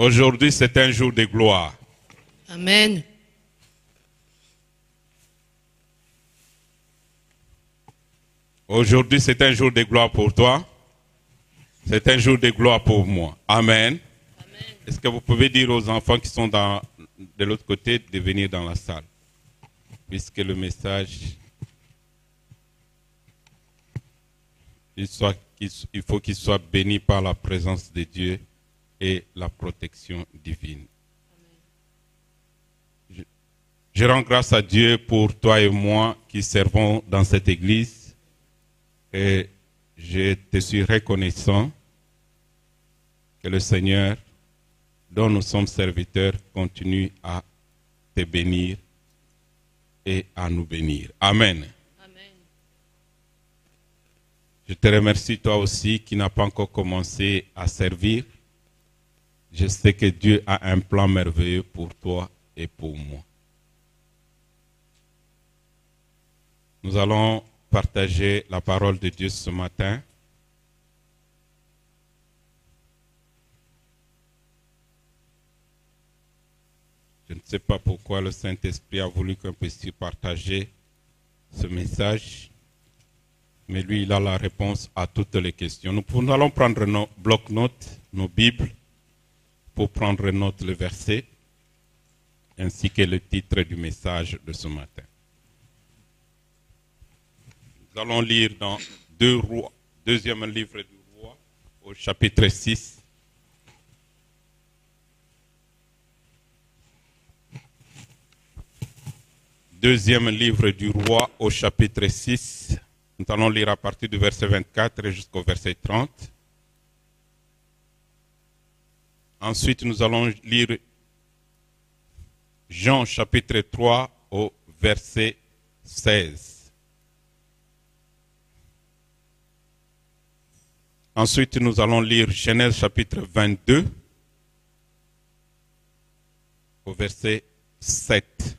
Aujourd'hui, c'est un jour de gloire. Amen. Aujourd'hui, c'est un jour de gloire pour toi. C'est un jour de gloire pour moi. Amen. Amen. Est-ce que vous pouvez dire aux enfants qui sont de l'autre côté de venir dans la salle? Puisque le message, il faut qu'il soit béni par la présence de Dieu et la protection divine. Je rends grâce à Dieu pour toi et moi qui servons dans cette église. Et je te suis reconnaissant que le Seigneur, dont nous sommes serviteurs, continue à te bénir et à nous bénir. Amen. Amen. Je te remercie toi aussi qui n'as pas encore commencé à servir. Je sais que Dieu a un plan merveilleux pour toi et pour moi. Nous allons partager la parole de Dieu ce matin. Je ne sais pas pourquoi le Saint-Esprit a voulu qu'on puisse partager ce message, mais lui, il a la réponse à toutes les questions. Nous allons prendre nos blocs-notes, nos Bibles, pour prendre note le verset, ainsi que le titre du message de ce matin. Nous allons lire dans deuxième livre du roi, au chapitre 6. Deuxième livre du roi, au chapitre 6. Nous allons lire à partir du verset 24 jusqu'au verset 30. Ensuite, nous allons lire Jean chapitre 3 au verset 16. Ensuite, nous allons lire Genèse chapitre 22 au verset 7.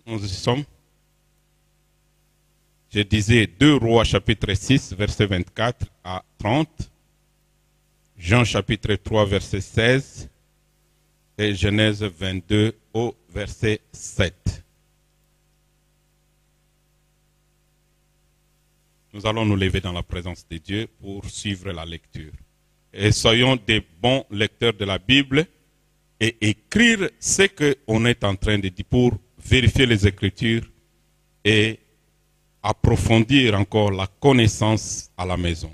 Nous y sommes. Je disais 2 Rois chapitre 6 verset 24 à 30. Jean chapitre 3 verset 16 et Genèse 22 au verset 7. Nous allons nous lever dans la présence de Dieu pour suivre la lecture. Et soyons des bons lecteurs de la Bible et écrire ce qu'on est en train de dire pour vérifier les Écritures et approfondir encore la connaissance à la maison.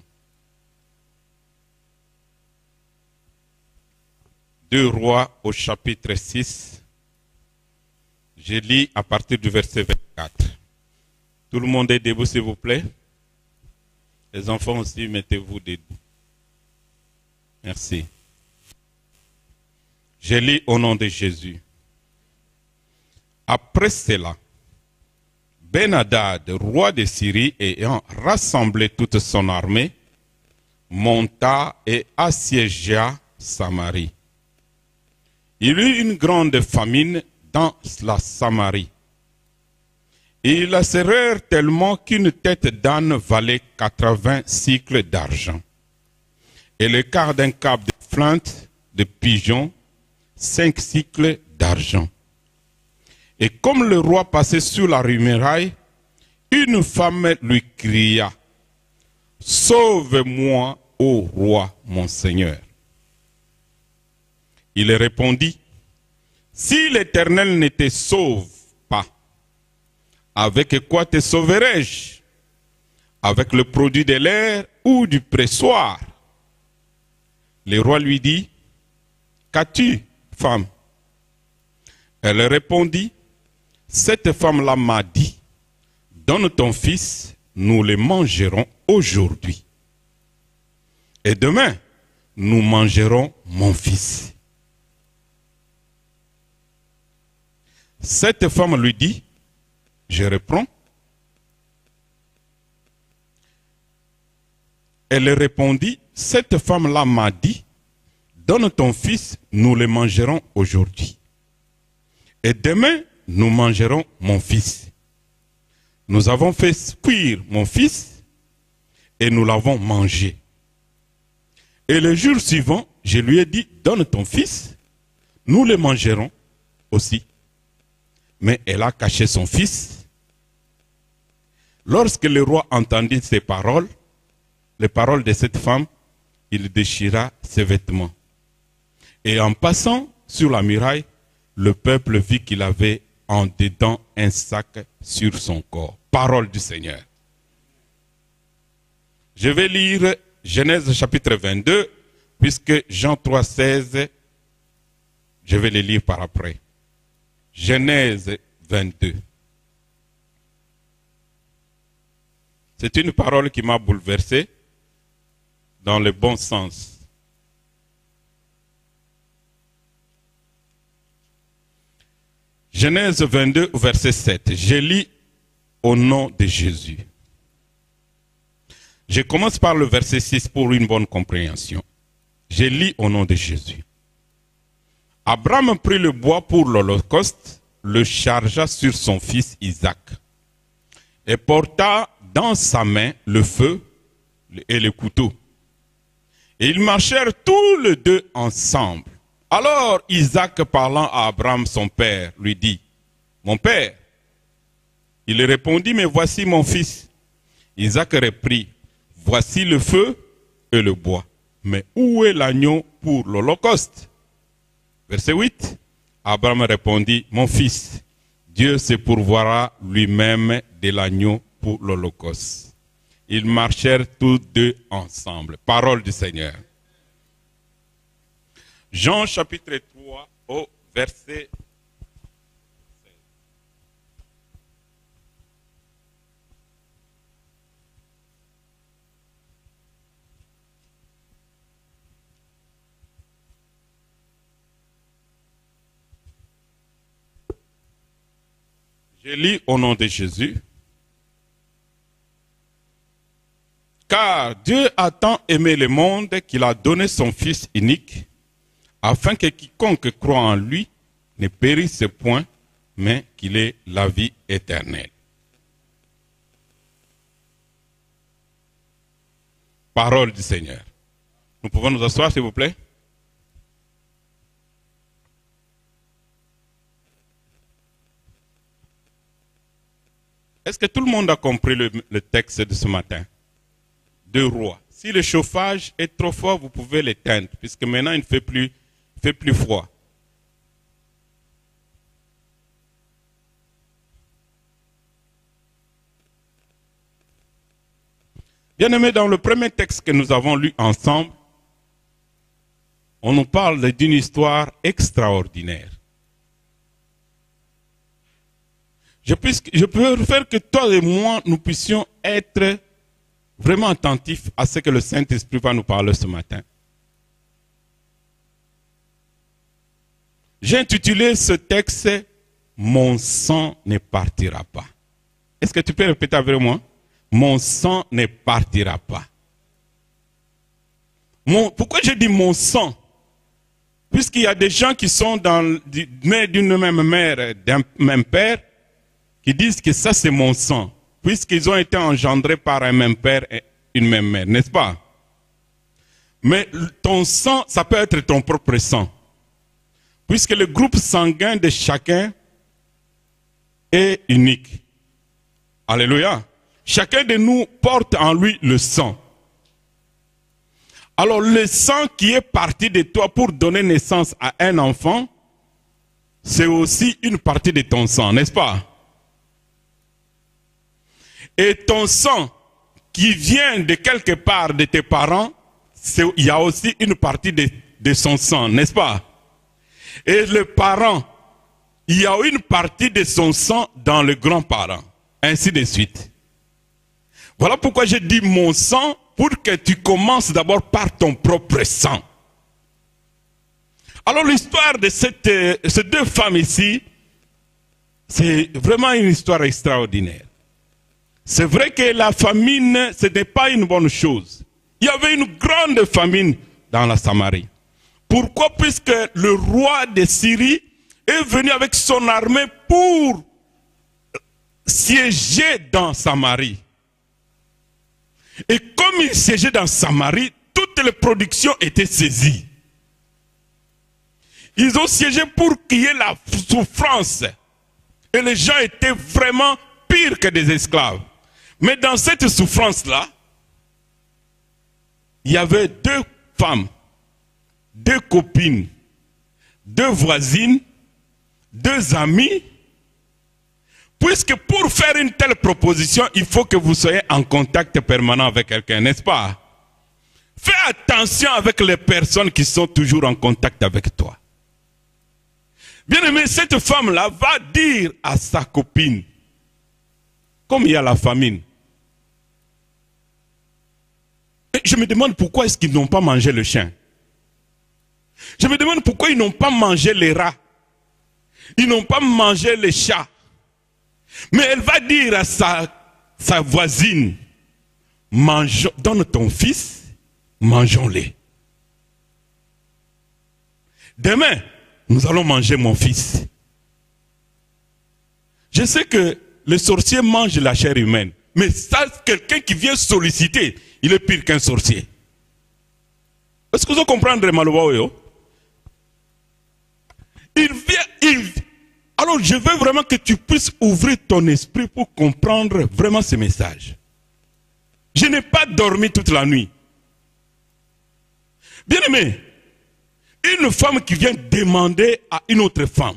2 Rois au chapitre 6. Je lis à partir du verset 24. Tout le monde est debout, s'il vous plaît. Les enfants aussi, mettez-vous debout. Merci. Je lis au nom de Jésus. Après cela, Ben-Hadad, roi de Syrie, ayant rassemblé toute son armée, monta et assiégea Samarie. Il eut une grande famine dans la Samarie. Et ils la serrèrent tellement qu'une tête d'âne valait 80 cycles d'argent. Et le quart d'un câble de flinte de pigeon, 5 cycles d'argent. Et comme le roi passait sur la muraille, une femme lui cria, « Sauve-moi, ô roi, mon Seigneur. » Il répondit, « Si l'Éternel ne te sauve pas, avec quoi te sauverai-je? Avec le produit de l'air ou du pressoir? » Le roi lui dit, « Qu'as-tu, femme? » Elle répondit, « Cette femme-là m'a dit, donne ton fils, nous le mangerons aujourd'hui. Et demain, nous mangerons mon fils. » Cette femme lui dit, je reprends. Elle répondit, cette femme-là m'a dit, donne ton fils, nous le mangerons aujourd'hui. Et demain, nous mangerons mon fils. Nous avons fait cuire mon fils et nous l'avons mangé. Et le jour suivant, je lui ai dit, donne ton fils, nous le mangerons aussi. Mais elle a caché son fils. Lorsque le roi entendit ces paroles, les paroles de cette femme, il déchira ses vêtements. Et en passant sur la muraille, le peuple vit qu'il avait en dedans un sac sur son corps. Parole du Seigneur. Je vais lire Genèse chapitre 22, puisque Jean 3,16, je vais le lire par après. Genèse 22. C'est une parole qui m'a bouleversé dans le bon sens. Genèse 22, verset 7. Je lis au nom de Jésus. Je commence par le verset 6 pour une bonne compréhension. Je lis au nom de Jésus. Abraham prit le bois pour l'holocauste, le chargea sur son fils Isaac, et porta dans sa main le feu et le couteau. Et ils marchèrent tous les deux ensemble. Alors Isaac, parlant à Abraham son père, lui dit, « Mon père ?» Il répondit, « Mais voici mon fils. » Isaac reprit, « Voici le feu et le bois. Mais où est l'agneau pour l'holocauste ?» Verset 8. Abraham répondit, « Mon fils, Dieu se pourvoira lui-même de l'agneau pour l'holocauste. » Ils marchèrent tous deux ensemble. Parole du Seigneur. Jean chapitre 3 au verset 16. Je lis au nom de Jésus. Car Dieu a tant aimé le monde qu'il a donné son Fils unique, afin que quiconque croit en lui ne périsse point, mais qu'il ait la vie éternelle. Parole du Seigneur. Nous pouvons nous asseoir, s'il vous plaît? Est-ce que tout le monde a compris le texte de ce matin? 2 Rois. Si le chauffage est trop fort, vous pouvez l'éteindre, puisque maintenant il ne fait plus froid. Bien-aimés, dans le premier texte que nous avons lu ensemble, on nous parle d'une histoire extraordinaire. Je peux faire que toi et moi, nous puissions être vraiment attentifs à ce que le Saint-Esprit va nous parler ce matin. J'ai intitulé ce texte « Mon sang ne partira pas ». Est-ce que tu peux répéter avec moi? Mon sang ne partira pas. Pourquoi je dis mon sang? Puisqu'il y a des gens qui sont nés d'une même mère, d'un même père, qui disent que ça c'est mon sang, puisqu'ils ont été engendrés par un même père et une même mère, n'est-ce pas? Mais ton sang, ça peut être ton propre sang. Puisque le groupe sanguin de chacun est unique. Alléluia. Chacun de nous porte en lui le sang. Alors le sang qui est parti de toi pour donner naissance à un enfant, c'est aussi une partie de ton sang, n'est-ce pas? Et ton sang qui vient de quelque part de tes parents, il y a aussi une partie de son sang, n'est-ce pas? Et le parent, il y a une partie de son sang dans le grand-parent, ainsi de suite. Voilà pourquoi je dis mon sang, pour que tu commences d'abord par ton propre sang. Alors l'histoire de ces 2 femmes ici, c'est vraiment une histoire extraordinaire. C'est vrai que la famine, ce n'est pas une bonne chose. Il y avait une grande famine dans la Samarie. Pourquoi? Puisque le roi de Syrie est venu avec son armée pour siéger dans Samarie. Et comme il siégeait dans Samarie, toutes les productions étaient saisies. Ils ont siégé pour qu'il y ait la souffrance. Et les gens étaient vraiment pires que des esclaves. Mais dans cette souffrance-là, il y avait 2 femmes, 2 copines, 2 voisines, 2 amis. Puisque pour faire une telle proposition, il faut que vous soyez en contact permanent avec quelqu'un, n'est-ce pas? Fais attention avec les personnes qui sont toujours en contact avec toi. Bien aimé, cette femme-là va dire à sa copine, comme il y a la famine, et je me demande pourquoi est-ce qu'ils n'ont pas mangé le chien. Je me demande pourquoi ils n'ont pas mangé les rats. Ils n'ont pas mangé les chats. Mais elle va dire à sa voisine, donne ton fils, mangeons-les. Demain, nous allons manger mon fils. Je sais que les sorciers mangent la chair humaine, mais ça, quelqu'un qui vient solliciter, il est pire qu'un sorcier. Est-ce que vous comprenez, Malouaoyo? Alors je veux vraiment que tu puisses ouvrir ton esprit pour comprendre vraiment ce message. Je n'ai pas dormi toute la nuit. Bien aimé, une femme qui vient demander à une autre femme,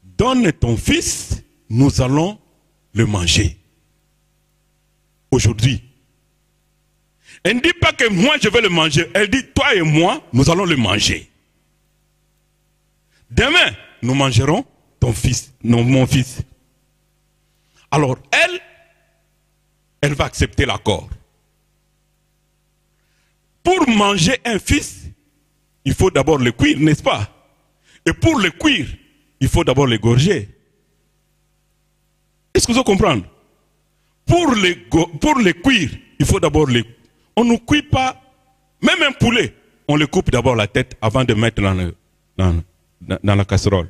donne ton fils, nous allons le manger. Aujourd'hui. Elle ne dit pas que moi je vais le manger, elle dit toi et moi, nous allons le manger. Demain, nous mangerons ton fils, non mon fils. Alors elle va accepter l'accord. Pour manger un fils, il faut d'abord le cuire, n'est-ce pas? Et pour le cuire, il faut d'abord l'égorger. Est-ce que vous comprenez? Pour le cuire, il faut d'abord le... On ne cuit pas, même un poulet, on le coupe d'abord la tête avant de mettre dans la casserole.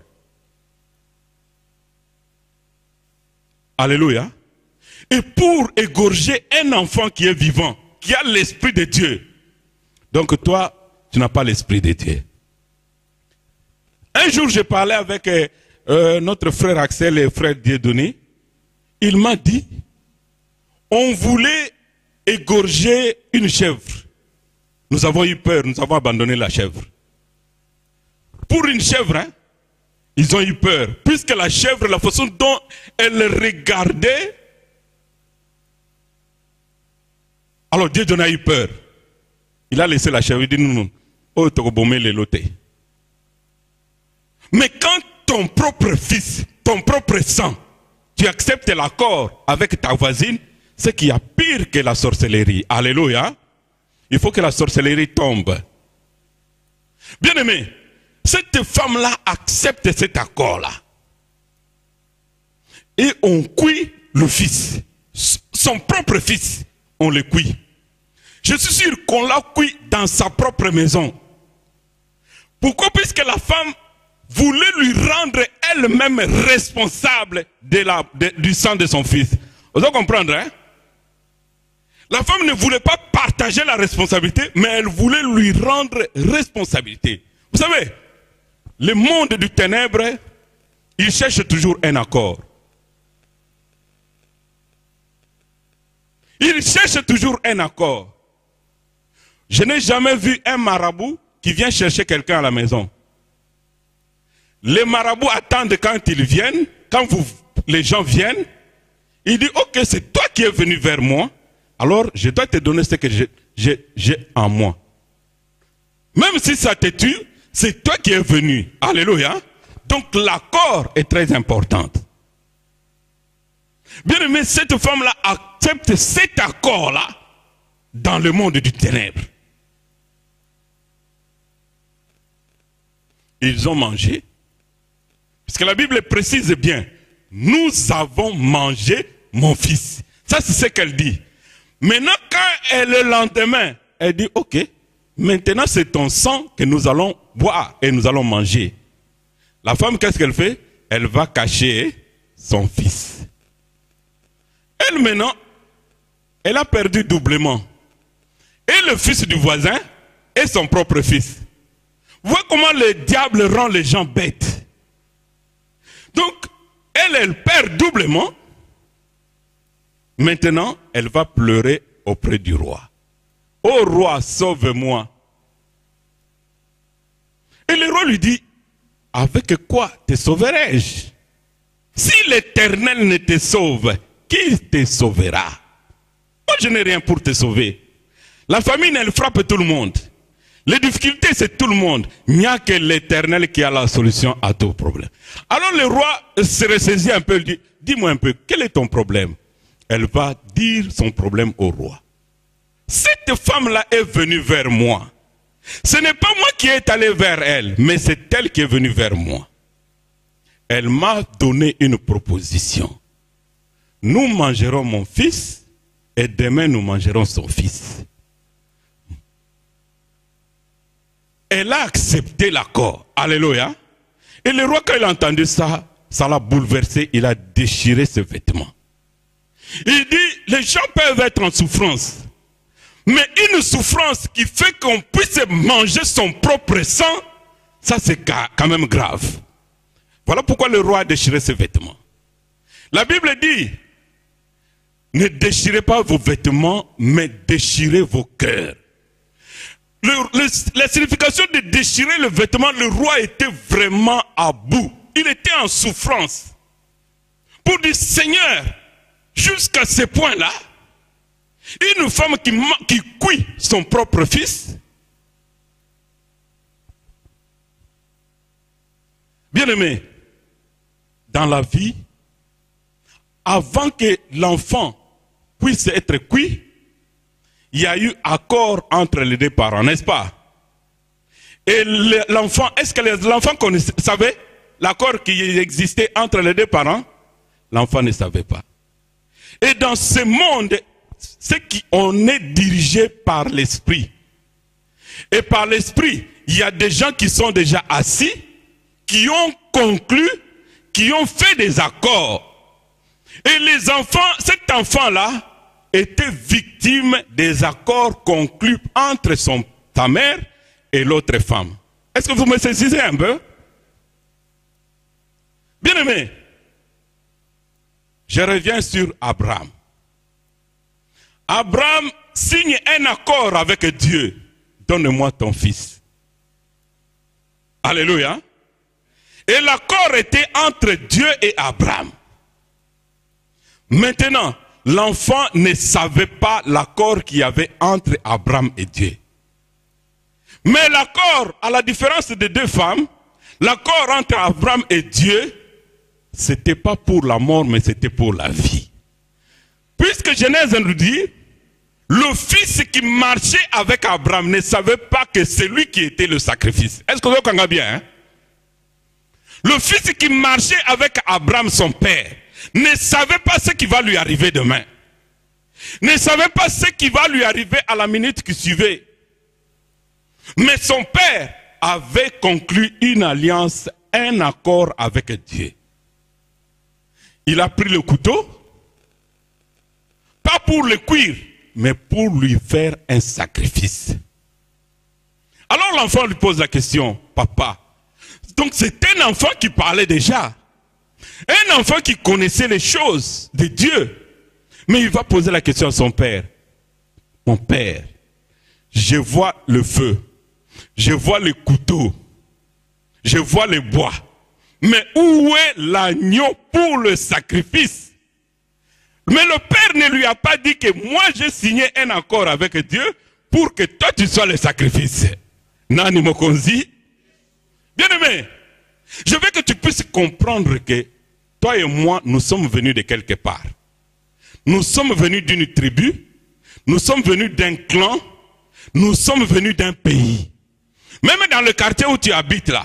Alléluia. Et pour égorger un enfant qui est vivant, qui a l'esprit de Dieu, donc toi, tu n'as pas l'esprit de Dieu. Un jour, je parlais avec notre frère Axel et frère Dieudonné. Il m'a dit, on voulait égorger une chèvre. Nous avons eu peur, nous avons abandonné la chèvre. Pour une chèvre, hein, ils ont eu peur. Puisque la chèvre, la façon dont elle regardait, alors Dieu a eu peur. Il a laissé la chèvre, il dit non, oh, mais quand ton propre fils, ton propre sang, tu acceptes l'accord avec ta voisine, c'est qu'il y a pire que la sorcellerie. Alléluia. Il faut que la sorcellerie tombe. Bien aimé, cette femme-là accepte cet accord-là. Et on cuit le fils. Son propre fils, on le cuit. Je suis sûr qu'on l'a cuit dans sa propre maison. Pourquoi? Puisque la femme voulait lui rendre elle-même responsable du sang de son fils. Vous allez comprendre, hein? La femme ne voulait pas partager la responsabilité, mais elle voulait lui rendre responsabilité. Vous savez, le monde du ténèbre, il cherche toujours un accord. Il cherche toujours un accord. Je n'ai jamais vu un marabout qui vient chercher quelqu'un à la maison. Les marabouts attendent quand ils viennent, quand les gens viennent, il dit, ok, c'est toi qui es venu vers moi, alors je dois te donner ce que j'ai en moi. Même si ça te tue, c'est toi qui es venu. Alléluia. Donc l'accord est très important. Bien aimé, cette femme-là accepte cet accord-là dans le monde du ténèbre. Ils ont mangé. Parce que la Bible précise bien, nous avons mangé mon fils. Ça, c'est ce qu'elle dit. Maintenant, quand elle, le lendemain, elle dit, ok, maintenant c'est ton sang que nous allons boire et nous allons manger. La femme, qu'est-ce qu'elle fait? Elle va cacher son fils. Elle, maintenant, elle a perdu doublement. Et le fils du voisin et son propre fils. Vois comment le diable rend les gens bêtes. Donc, elle perd doublement. Maintenant, elle va pleurer auprès du roi. Ô roi, sauve-moi. Et le roi lui dit, avec quoi te sauverai-je? Si l'Éternel ne te sauve, qui te sauvera? Moi, je n'ai rien pour te sauver. La famine, elle frappe tout le monde. Les difficultés, c'est tout le monde. Il n'y a que l'Éternel qui a la solution à tout problème. Alors le roi se ressaisit un peu, il dit, dis-moi un peu, quel est ton problème? Elle va dire son problème au roi. Cette femme-là est venue vers moi. Ce n'est pas moi qui est allé vers elle, mais c'est elle qui est venue vers moi. Elle m'a donné une proposition. Nous mangerons mon fils et demain nous mangerons son fils. Elle a accepté l'accord. Alléluia. Et le roi, quand il a entendu ça, ça l'a bouleversé. Il a déchiré ses vêtements. Il dit, les gens peuvent être en souffrance. Mais une souffrance qui fait qu'on puisse manger son propre sang, ça c'est quand même grave. Voilà pourquoi le roi a déchiré ses vêtements. La Bible dit, ne déchirez pas vos vêtements, mais déchirez vos cœurs. La signification de déchirer le vêtement, le roi était vraiment à bout. Il était en souffrance. Pour dire, Seigneur, jusqu'à ce point-là, une femme qui cuit son propre fils. Bien-aimé, dans la vie, avant que l'enfant puisse être cuit, il y a eu accord entre les deux parents, n'est-ce pas? Et l'enfant, est-ce que l'enfant savait l'accord qui existait entre les deux parents? L'enfant ne savait pas. Et dans ce monde, on est dirigé par l'esprit. Et par l'esprit, il y a des gens qui sont déjà assis, qui ont conclu, qui ont fait des accords. Et les enfants, cet enfant-là, était victime des accords conclus entre sa mère et l'autre femme. Est-ce que vous me saisissez un peu? Bien-aimé, je reviens sur Abraham. Abraham signe un accord avec Dieu. Donne-moi ton fils. Alléluia. Et l'accord était entre Dieu et Abraham. Maintenant, l'enfant ne savait pas l'accord qu'il y avait entre Abraham et Dieu. Mais l'accord, à la différence des deux femmes, l'accord entre Abraham et Dieu, ce n'était pas pour la mort, mais c'était pour la vie. Puisque Genèse nous dit, le fils qui marchait avec Abraham ne savait pas que c'est lui qui était le sacrifice. Est-ce que vous comprenez bien? Hein? Le fils qui marchait avec Abraham, son père, ne savait pas ce qui va lui arriver demain. Ne savait pas ce qui va lui arriver à la minute qui suivait. Mais son père avait conclu une alliance, un accord avec Dieu. Il a pris le couteau, pas pour le cuire, mais pour lui faire un sacrifice. Alors l'enfant lui pose la question, papa, donc c'est un enfant qui parlait déjà. Un enfant qui connaissait les choses de Dieu. Mais il va poser la question à son père. Mon père, je vois le feu, je vois le couteau, je vois le bois. Mais où est l'agneau pour le sacrifice? Mais le père ne lui a pas dit que moi j'ai signé un accord avec Dieu pour que toi tu sois le sacrifice. Nani Mokonzi. Bien-aimé, je veux que tu puisses comprendre que toi et moi, nous sommes venus de quelque part. Nous sommes venus d'une tribu, nous sommes venus d'un clan, nous sommes venus d'un pays. Même dans le quartier où tu habites là,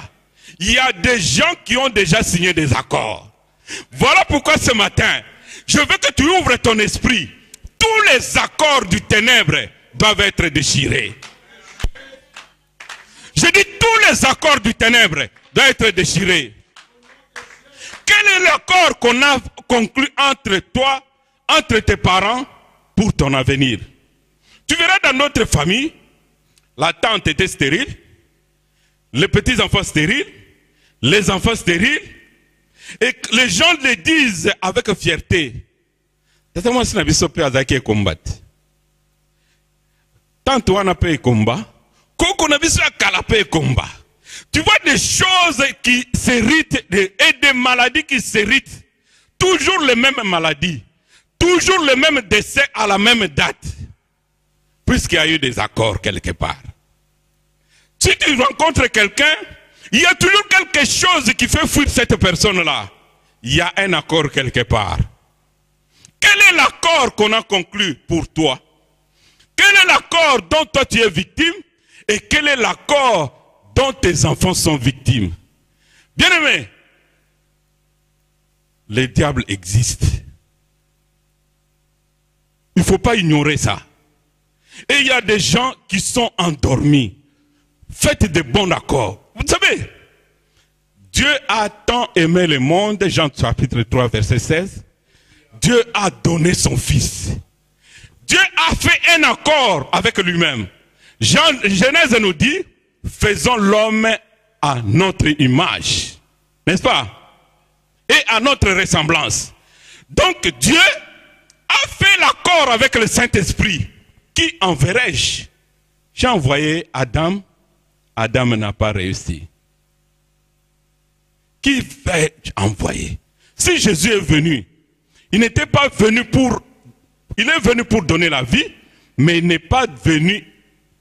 il y a des gens qui ont déjà signé des accords. Voilà pourquoi ce matin, je veux que tu ouvres ton esprit. Tous les accords du ténèbre doivent être déchirés. Je dis tous les accords du ténèbre doivent être déchirés. Quel est l'accord qu'on a conclu entre toi, entre tes parents, pour ton avenir. Tu verras dans notre famille, la tante était stérile, les petits-enfants stériles, les enfants stériles, et les gens le disent avec fierté. Tante wana pe combat, koko na biso kala pe combat. Tu vois des choses qui s'héritent et des maladies qui s'héritent. Toujours les mêmes maladies. Toujours le même décès à la même date. Puisqu'il y a eu des accords quelque part. Si tu rencontres quelqu'un, il y a toujours quelque chose qui fait fuir cette personne-là. Il y a un accord quelque part. Quel est l'accord qu'on a conclu pour toi? Quel est l'accord dont toi tu es victime? Et quel est l'accord dont tes enfants sont victimes? Bien-aimés, les diables existent. Il ne faut pas ignorer ça. Et il y a des gens qui sont endormis. Faites de bons accords. Vous savez, Dieu a tant aimé le monde, Jean chapitre 3, verset 16. Dieu a donné son Fils. Dieu a fait un accord avec lui-même. Genèse nous dit, faisons l'homme à notre image. N'est-ce pas? Et à notre ressemblance. Donc Dieu a fait l'accord avec le Saint-Esprit. Qui enverrai-je? J'ai envoyé Adam. Adam n'a pas réussi. Qui vais-je envoyer? Si Jésus est venu, il n'était pas venu pour... Il est venu pour donner la vie, mais il n'est pas venu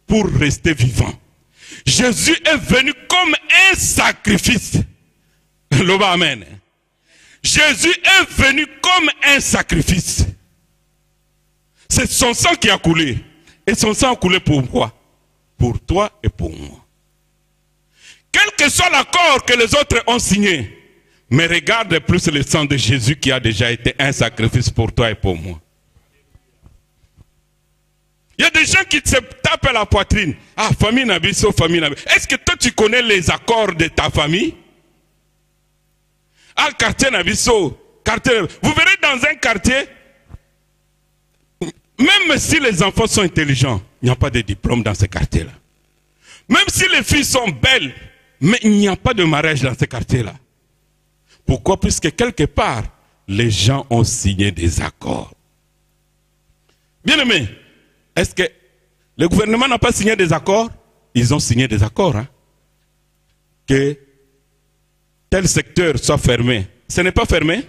pour rester vivant. Jésus est venu comme un sacrifice. Loba amen. Jésus est venu comme un sacrifice. C'est son sang qui a coulé. Et son sang a coulé pour quoi? Pour toi et pour moi. Quel que soit l'accord que les autres ont signé, mais regarde plus le sang de Jésus qui a déjà été un sacrifice pour toi et pour moi. Il y a des gens qui se tapent la poitrine. Ah, famille Nabiso, famille Nabiso. Est-ce que toi tu connais les accords de ta famille? Ah, quartier Nabiso, quartier. Vous verrez dans un quartier, même si les enfants sont intelligents, il n'y a pas de diplôme dans ce quartier-là. Même si les filles sont belles, mais il n'y a pas de mariage dans ce quartier-là. Pourquoi? Puisque quelque part, les gens ont signé des accords. Bien aimé, est-ce que le gouvernement n'a pas signé des accords? Ils ont signé des accords. Hein? Que tel secteur soit fermé. Ce n'est pas fermé?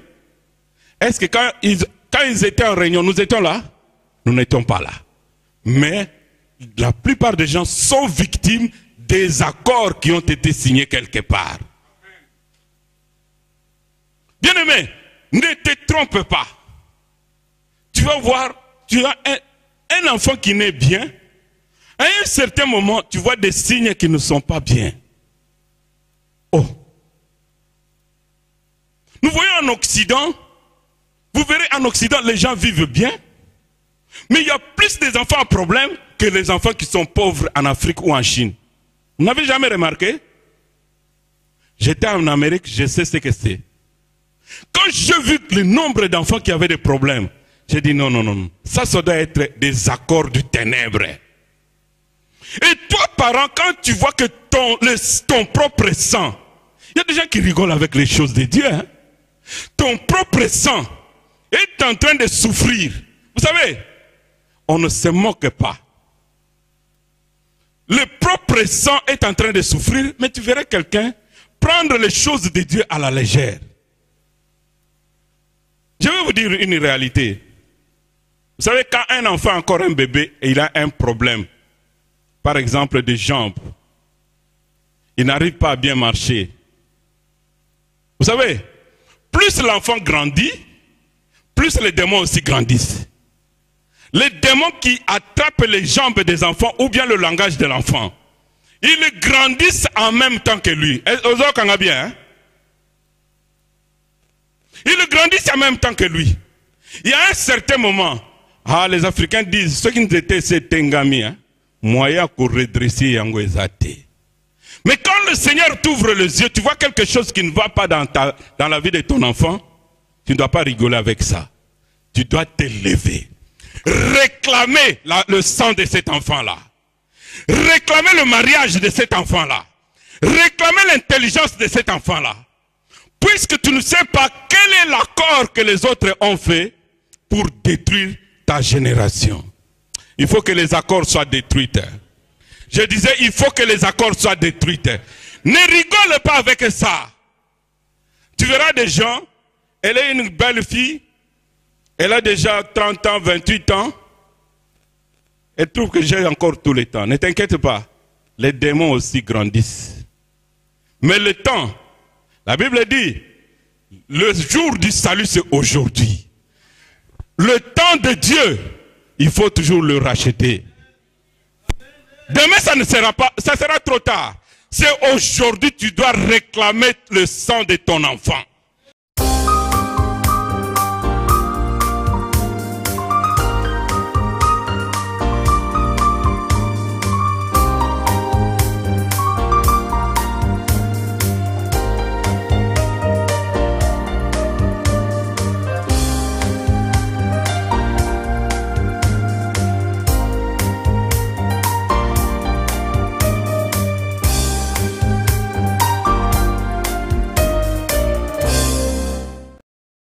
Est-ce que quand ils étaient en réunion, nous étions là? Nous n'étions pas là. Mais la plupart des gens sont victimes des accords qui ont été signés quelque part. Bien-aimé, ne te trompe pas. Tu vas voir, tu as un enfant qui naît bien. À un certain moment, tu vois des signes qui ne sont pas bien. Oh. Nous voyons en Occident, vous verrez en Occident, les gens vivent bien. Mais il y a plus des enfants à problème que les enfants qui sont pauvres en Afrique ou en Chine. Vous n'avez jamais remarqué? J'étais en Amérique, je sais ce que c'est. Quand j'ai vu le nombre d'enfants qui avaient des problèmes, j'ai dit non, non, non. Ça doit être des accords du ténèbre. Et toi, parent, quand tu vois que ton propre sang, il y a des gens qui rigolent avec les choses de Dieu. Hein? Ton propre sang est en train de souffrir. Vous savez, on ne se moque pas. Le propre sang est en train de souffrir, mais tu verras quelqu'un prendre les choses de Dieu à la légère. Je vais vous dire une réalité. Vous savez, quand un enfant, encore un bébé, et il a un problème, par exemple des jambes, il n'arrive pas à bien marcher. Vous savez, plus l'enfant grandit, plus les démons aussi grandissent. Les démons qui attrapent les jambes des enfants ou bien le langage de l'enfant, ils grandissent en même temps que lui. Bien, hein? Ils grandissent en même temps que lui. Il y a un certain moment, les Africains disent, ceux qui nous étaient ces tengami, moyen pour redresser yango ezate. Mais quand le Seigneur t'ouvre les yeux, tu vois quelque chose qui ne va pas dans la vie de ton enfant, tu ne dois pas rigoler avec ça. Tu dois t'élever. réclamez le sang de cet enfant-là. Réclamez le mariage de cet enfant-là. Réclamez l'intelligence de cet enfant-là. Puisque tu ne sais pas quel est l'accord que les autres ont fait pour détruire ta génération. Il faut que les accords soient détruits. Je disais, il faut que les accords soient détruits. Ne rigole pas avec ça. Tu verras des gens, elle est une belle fille, elle a déjà 30 ans, 28 ans, elle trouve que j'ai encore tout le temps. Ne t'inquiète pas, les démons aussi grandissent. Mais le temps, la Bible dit, le jour du salut c'est aujourd'hui. Le temps de Dieu, il faut toujours le racheter. Demain ça ne sera pas, ça sera trop tard. C'est aujourd'hui que tu dois réclamer le sang de ton enfant.